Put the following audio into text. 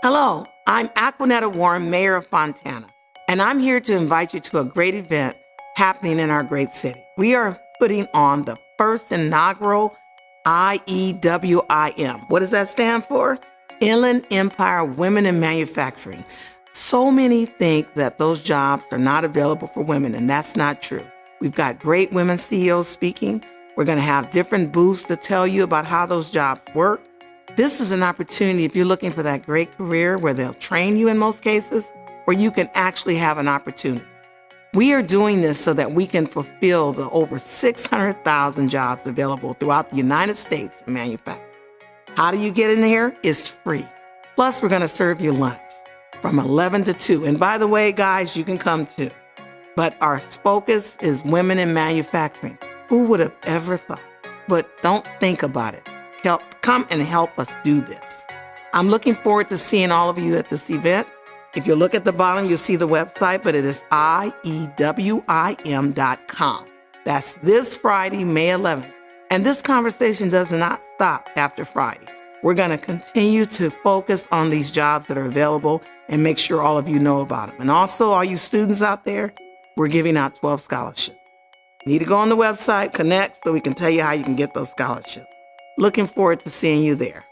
Hello, I'm Aquanetta Warren, Mayor of Fontana, and I'm here to invite you to a great event happening in our great city. We are putting on the first inaugural IEWIM. What does that stand for? Inland Empire Women in Manufacturing. So many think that those jobs are not available for women, and that's not true. We've got great women CEOs speaking. We're going to have different booths to tell you about how those jobs work. This is an opportunity if you're looking for that great career where they'll train you in most cases, where you can actually have an opportunity. We are doing this so that we can fulfill the over 600,000 jobs available throughout the United States in manufacturing. How do you get in here? It's free. Plus, we're going to serve you lunch from 11 to 2. And by the way, guys, you can come too. But our focus is women in manufacturing. Who would have ever thought? But don't think about it. Come and help us do this. I'm looking forward to seeing all of you at this event. If you look at the bottom, you'll see the website, but it is iewim.com. That's this Friday, May 11th. And this conversation does not stop after Friday. We're going to continue to focus on these jobs that are available and make sure all of you know about them. And also, all you students out there, we're giving out 12 scholarships. You need to go on the website, connect, so we can tell you how you can get those scholarships. Looking forward to seeing you there.